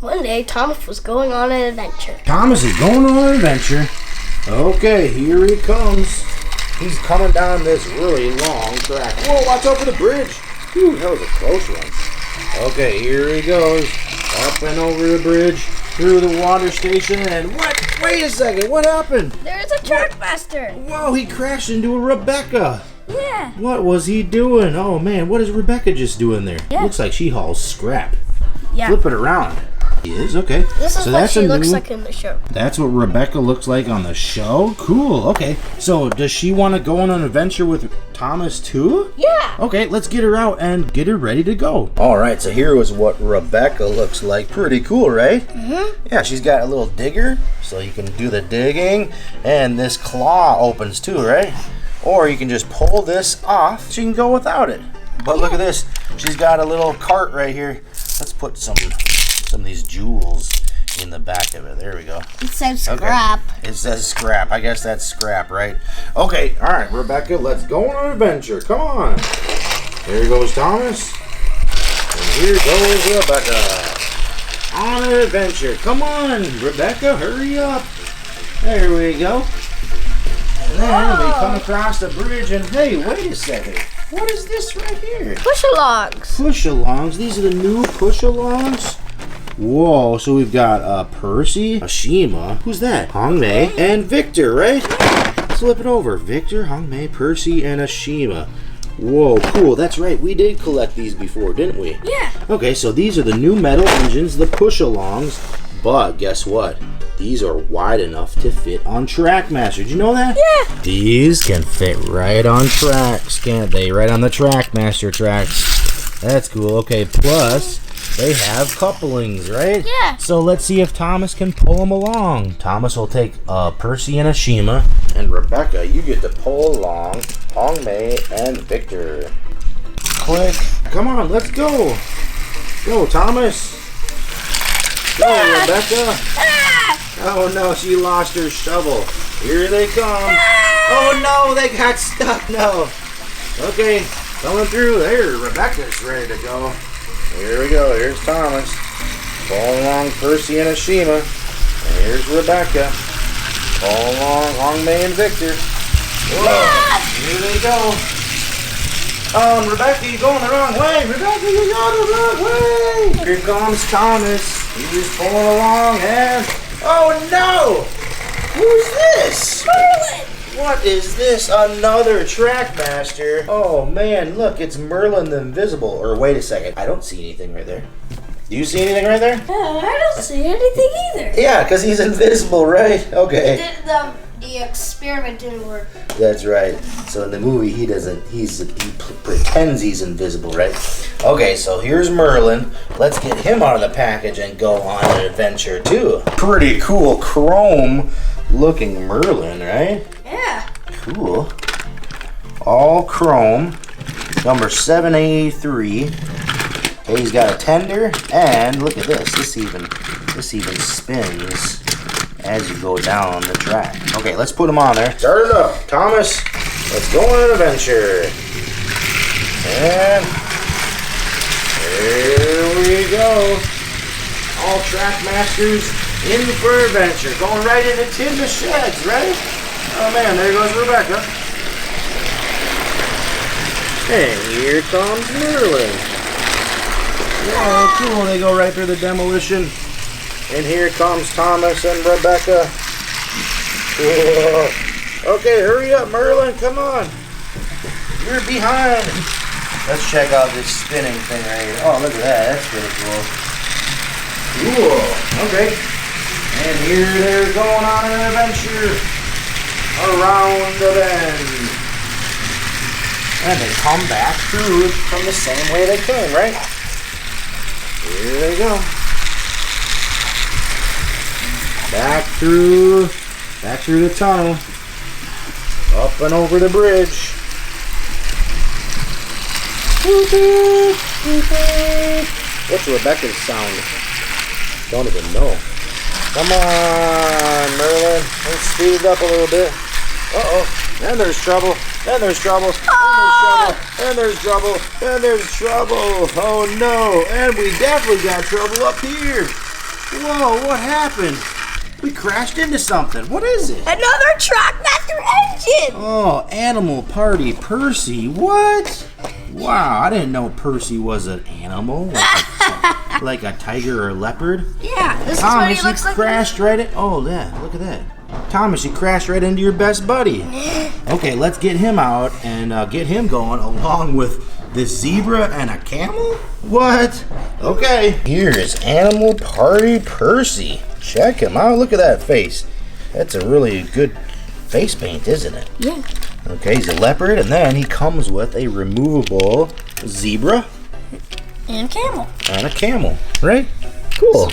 One day, Thomas was going on an adventure. Thomas is going on an adventure. Okay, here he comes. He's coming down this really long track. Whoa, watch out for the bridge. Whew, that was a close one. Okay, here he goes. Up and over the bridge, through the water station, and what? Wait a second, what happened? There's a Trackmaster. Whoa, he crashed into a Rebecaa. Yeah. What was he doing? Oh man, what is Rebecaa just doing there? Yeah. Looks like she hauls scrap. Yeah. Flip it around. He is? Okay. This is what she looks like in the show. That's what Rebecaa looks like on the show? Cool, okay. So, does she want to go on an adventure with Thomas too? Yeah. Okay, let's get her out and get her ready to go. Alright, so here was what Rebecaa looks like. Pretty cool, right? Mm-hmm. Yeah, she's got a little digger, so you can do the digging. And this claw opens too, right? Or you can just pull this off. She can go without it. But look at this. She's got a little cart right here. Let's put some of these jewels in the back of it. There we go. It says scrap. Okay. It says scrap. I guess that's scrap, right? Okay, all right, Rebecaa, let's go on an adventure. Come on. Here goes Thomas. And here goes Rebecaa. On an adventure. Come on, Rebecaa, hurry up. There we go. And then we come across the bridge and hey, wait a second. What is this right here? Push-alongs. Push-alongs. These are the new push-alongs. Whoa, so we've got Percy, Ashima, who's that? Hongmei, and Victor, right? Let's flip it over. Victor, Hongmei, Percy, and Ashima. Whoa, cool. That's right. We did collect these before, didn't we? Yeah. Okay, so these are the new metal engines, the push-alongs. But guess what? These are wide enough to fit on Trackmaster. Did you know that? Yeah. These can fit right on tracks, can't they? Right on the Trackmaster tracks. That's cool. Okay, plus they have couplings, right? Yeah. So let's see if Thomas can pull them along. Thomas will take Percy and Ashima, and Rebecaa, you get to pull along Hongmei and Victor. Click. Come on, let's go. Go, Thomas. Go, Rebecaa. Oh no, she lost her shovel. Here they come. Oh no, they got stuck. No. Okay, coming through. There, Rebecca's ready to go. Here we go. Here's Thomas. Pulling along Percy and Ashima. And here's Rebecaa. Pulling along Hongmei and Victor. Whoa. Here they go. Rebecaa, you're going the wrong way. Rebecaa, you're going the wrong way. Here comes Thomas. He's pulling along and... Oh no! Who's this? Merlin! What is this? Another Trackmaster? Oh man, look, it's Merlin the Invisible. Or wait a second, I don't see anything right there. Do you see anything right there? I don't see anything either. Yeah, because he's invisible, right? Okay. The experiment didn't work. That's right. So in the movie, he pretends he's invisible, right? Okay, so here's Merlin. Let's get him out of the package and go on an adventure too. Pretty cool chrome looking Merlin, right? Yeah. Cool. All chrome. Number 783. Okay, he's got a tender, and look at this. This even spins as you go down the track. Okay, let's put him on there. Start it up, Thomas. Let's go on an adventure. And here we go. All Trackmasters in for adventure. Going right into Tim's sheds, right? Oh man, there goes Rebecaa. And here comes Merlin. Oh, cool. They go right through the demolition. And here comes Thomas and Rebecaa. Whoa. Okay, hurry up, Merlin. Come on. You're behind. Let's check out this spinning thing right here. Oh, look at that. That's pretty cool. Cool. Okay. And here they're going on an adventure around the bend. And they come back through from the same way they came, right? Here they go. Back through the tunnel. Up and over the bridge. What's Rebecaa's sound? Don't even know. Come on, Merlin. Let's speed it up a little bit. Uh-oh. And there's trouble. And there's trouble. And there's trouble. And there's trouble. Oh no. And we definitely got trouble up here. Whoa, what happened? We crashed into something. What is it? Another Trackmaster engine! Oh, Animal Party Percy. What? Wow, I didn't know Percy was an animal. Like a tiger or a leopard. Yeah, this Thomas, is what he looks like. Crashed right in. Oh, yeah, look at that. Thomas, you crashed right into your best buddy. Okay, let's get him out and get him going along with this zebra and a camel? What? Okay. Here is Animal Party Percy. Check him out. Look at that face. That's a really good face paint, isn't it? Yeah. Okay, he's a leopard, and then he comes with a removable zebra. And camel. And a camel, right? Cool.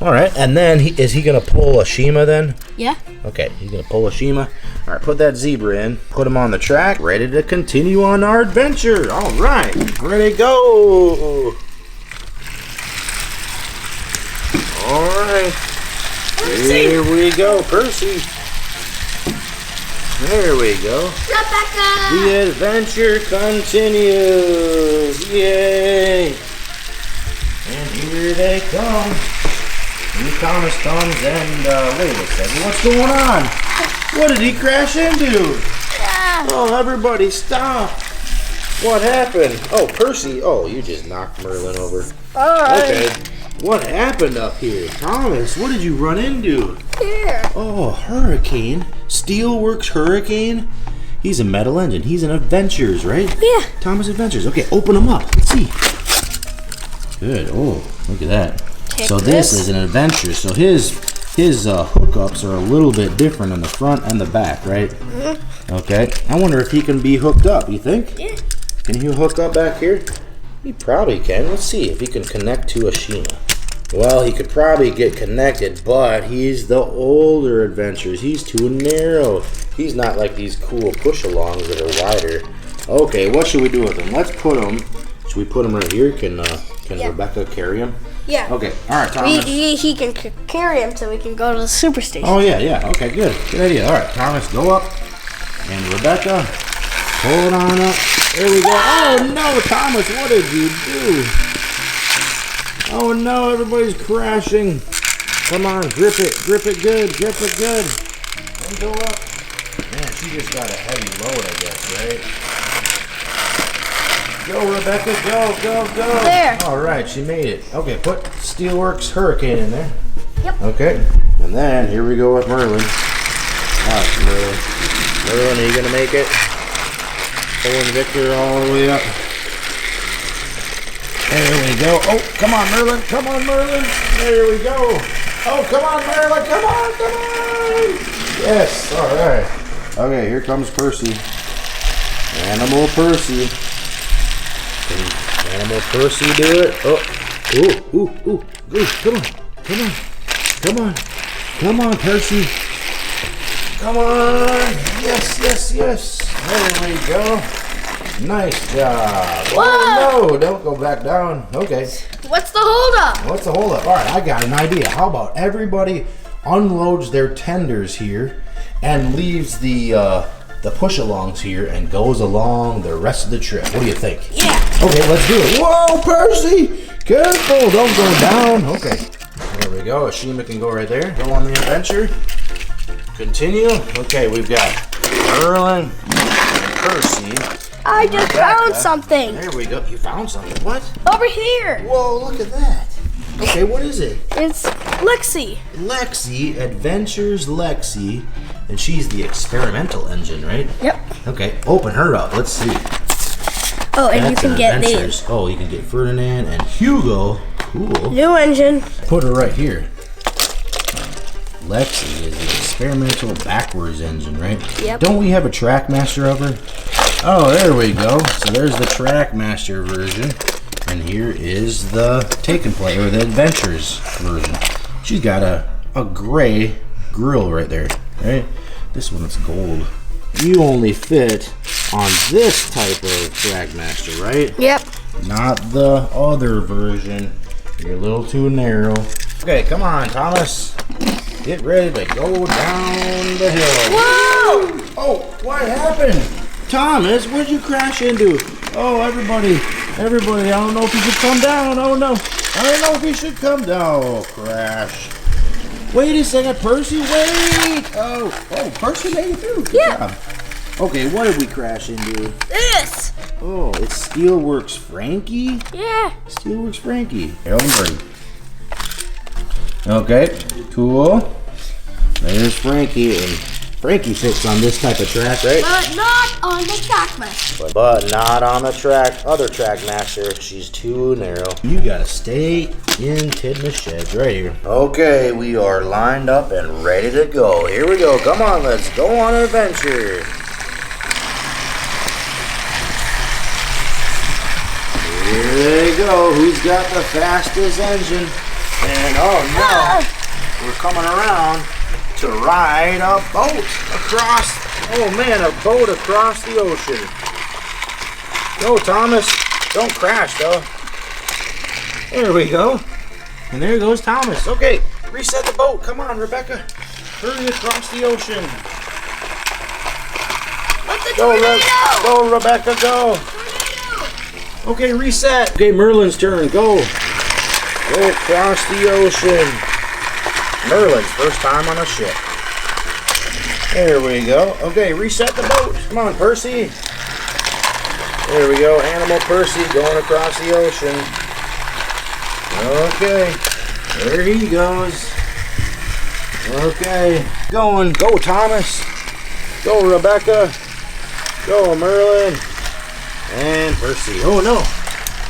All right, and then is he gonna pull a Shima then? Yeah. Okay, he's gonna pull a Shima. All right, put that zebra in, put him on the track, ready to continue on our adventure. All right, ready to go. All right, here we go, Percy. There we go. Rebecaa! The adventure continues. Yay! And here they come. Here Thomas comes and, wait a second, what's going on? What did he crash into? Oh, everybody stop. What happened? Oh, Percy. Oh, you just knocked Merlin over. Alright. Okay. What happened up here? Thomas, what did you run into? Here. Oh, Hurricane. Steelworks Hurricane. He's a metal engine. He's in Adventures, right? Yeah. Thomas Adventures. Okay, open them up. Let's see. Good. Oh, look at that. So this is an adventure. So his hookups are a little bit different in the front and the back, right? Mm-hmm. Okay. I wonder if he can be hooked up. You think? Yeah. Can he hook up back here? He probably can. Let's see if he can connect to a Shima. Well, he could probably get connected, but he's the older Adventures. He's too narrow. He's not like these cool push-alongs that are wider. Okay, what should we do with him? Let's put him. Should we put him right here? Can Rebecaa carry him? Yeah. Okay. All right, Thomas. He can carry him so we can go to the superstation. Oh yeah. Okay, good idea. All right, Thomas, go up, and Rebecaa, pull it on up. There we go. Oh no, Thomas, what did you do? Oh no, everybody's crashing. Come on, grip it good, And go up. Man, she just got a heavy load, I guess, right? Go, Rebecaa, go. There. All right, she made it. Okay, put Steelworks Hurricane in there. Yep. Okay, and then here we go with Merlin. All right, Merlin, are you gonna make it? Pulling Victor all the way up. There we go. Oh, come on, Merlin. There we go. Oh, come on, Merlin. Come on. Yes, all right. Okay, here comes Percy. Animal Percy. Can Animal Percy do it? Oh, ooh. Come on, Percy. Come on. Yes. There we go. Nice job. Whoa. Oh, no, don't go back down. Okay. What's the holdup? All right, I got an idea. How about everybody unloads their tenders here and leaves the push-alongs here and goes along the rest of the trip. What do you think? Yeah. Okay, let's do it. Whoa, Percy! Careful, don't go down. Okay, there we go. Shima can go right there. Go on the adventure. Continue. Okay, we've got Merlin, Percy. I just found something. There we go. You found something. What? Over here. Whoa, look at that. Okay, what is it? It's Lexi. Lexi, Adventures Lexi, and she's the experimental engine, right? Yep. Okay, open her up. Let's see. Oh, and That's you can get Adventures. these. Oh, you can get Ferdinand and Hugo. Cool. New engine. Put her right here. Lexi is the experimental backwards engine, right? Yep. Don't we have a Trackmaster of her? Oh, there we go. So there's the Trackmaster version. And here is the Take and Play, or the Adventures version. She's got a gray grill right there, right? This one's gold. You only fit on this type of Trackmaster, right? Yep. Not the other version. You're a little too narrow. Okay, come on, Thomas. Get ready to go down the hill. Whoa! Oh, what happened? Thomas, what'd you crash into? Oh, everybody, I don't know if you should come down. Oh, no. I don't know if he should come down. Oh, crash. Wait a second, Percy, wait! Oh, Percy made it through. Good job. Okay, what did we crash into? This. Oh, it's Steelworks Frankie? Yeah. Steelworks Frankie. Elmer. Okay, cool. There's Frankie, and Frankie fits on this type of track, right? But not on the Trackmaster. But not on the other Trackmaster. She's too narrow. You gotta stay in Tidmus Sheds right here. Okay, we are lined up and ready to go. Here we go. Come on, let's go on an adventure. Here they go. Who's got the fastest engine? And oh no, we're coming around to ride a boat across. Oh man, a boat across the ocean. Go, Thomas. Don't crash though. There we go. And there goes Thomas. Okay, reset the boat. Come on, Rebecaa. Hurry across the ocean. What's the Go, tornado? go, Rebecaa, go. Tornado. Okay, reset. Okay, Merlin's turn. Go. Go across the ocean. Merlin's first time on a ship. There we go. Okay, reset the boat. Come on, Percy. There we go. Animal Percy going across the ocean. Okay. There he goes. Okay. Going. Go, Thomas. Go, Rebecaa. Go, Merlin. And Percy. Oh, no.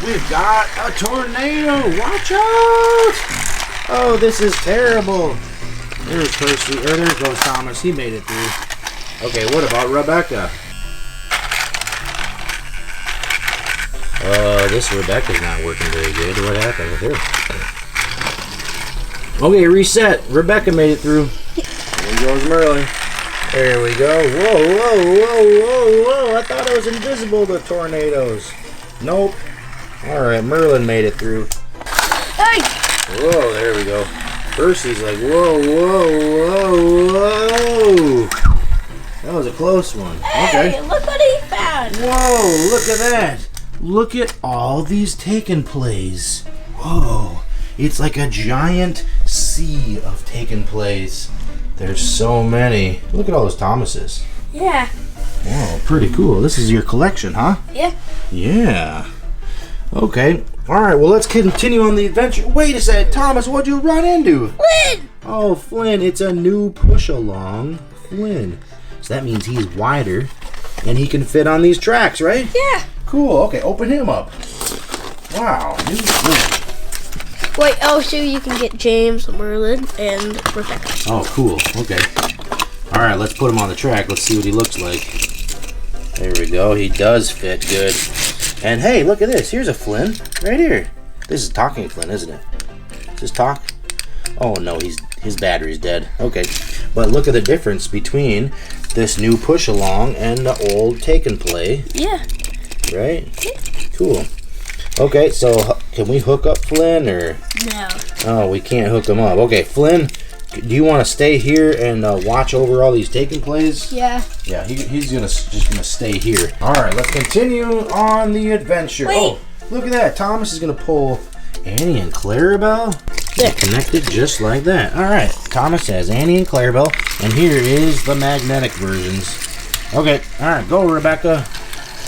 We've got a tornado. Watch out. Oh, this is terrible. There's Percy. Or there goes Thomas. He made it through. Okay, what about Rebecaa? This Rebecca's not working very good. What happened with her? Okay, reset. Rebecaa made it through. There goes Merlin. There we go. Whoa, whoa, whoa, whoa, whoa. I thought I was invisible to tornadoes. Nope. Alright, Merlin made it through. Hey! Whoa, there we go. Percy's like, whoa, whoa, whoa, whoa. That was a close one. Hey, Okay. look what he found. Whoa, look at that. Look at all these taken plays. Whoa. It's like a giant sea of taken plays. There's so many. Look at all those Thomases. Yeah. Whoa, pretty cool. This is your collection, huh? Yeah. Yeah. Okay. Alright, well, let's continue on the adventure. Wait a second, Thomas, what'd you run into? Flynn! Oh, Flynn, it's a new push-along Flynn. So that means he's wider, and he can fit on these tracks, right? Yeah. Cool, okay, open him up. Wow, new Flynn. Wait, oh, so you can get James, Merlin, and Rebecaa. Oh, cool, okay. Alright, let's put him on the track. Let's see what he looks like. There we go, he does fit good. And hey, look at this. Here's a Flynn right here. This is talking Flynn, isn't it? Does this talk? Oh no, his battery's dead. Okay, but look at the difference between this new push along and the old take and play. Yeah. Right? Cool. Okay, so can we hook up Flynn or? No. Oh, we can't hook him up. Okay, Flynn, do you want to stay here and watch over all these taking plays? Yeah. Yeah, he's just gonna stay here. All right, let's continue on the adventure. Wait. Oh, look at that! Thomas is gonna pull Annie and Clarabelle. They're connected just like that. All right, Thomas has Annie and Clarabelle, and here is the magnetic versions. Okay, all right, go Rebecaa,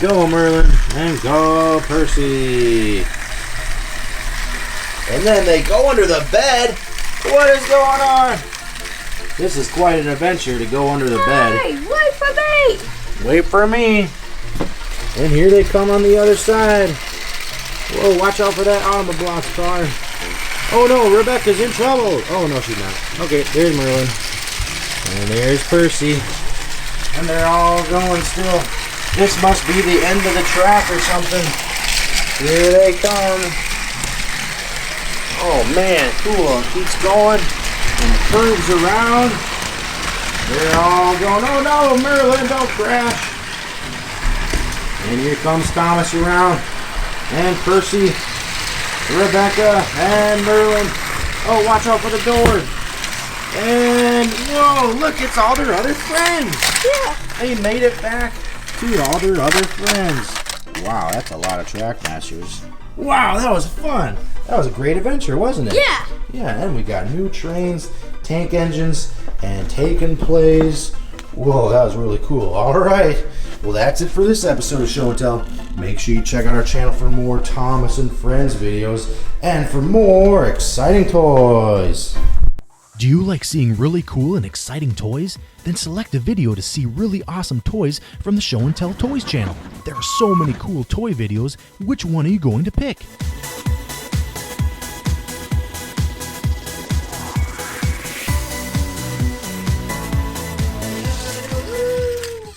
go Merlin, and go Percy. And then they go under the bed. What is going on? This is quite an adventure to go under the bed. Hey, wait for me! Wait for me. And here they come on the other side. Whoa, watch out for that Automobiles car. Oh no, Rebecca's in trouble. Oh no, she's not. Okay, there's Merlin. And there's Percy. And they're all going still. This must be the end of the track or something. Here they come. Oh man, cool. It keeps going. And it curves around. They're all going, oh no, Merlin, don't crash. And here comes Thomas around. And Percy, Rebecaa, and Merlin. Oh, watch out for the door. And, whoa, look, it's all their other friends. Yeah. They made it back to all their other friends. Wow, that's a lot of Trackmasters. Wow, that was fun. That was a great adventure, wasn't it? Yeah. Yeah, and we got new trains, tank engines, and taken plays. Whoa, that was really cool. All right. Well, that's it for this episode of Show and Tell. Make sure you check out our channel for more Thomas and Friends videos and for more exciting toys. Do you like seeing really cool and exciting toys? Then select a video to see really awesome toys from the Show and Tell Toys channel. There are so many cool toy videos. Which one are you going to pick?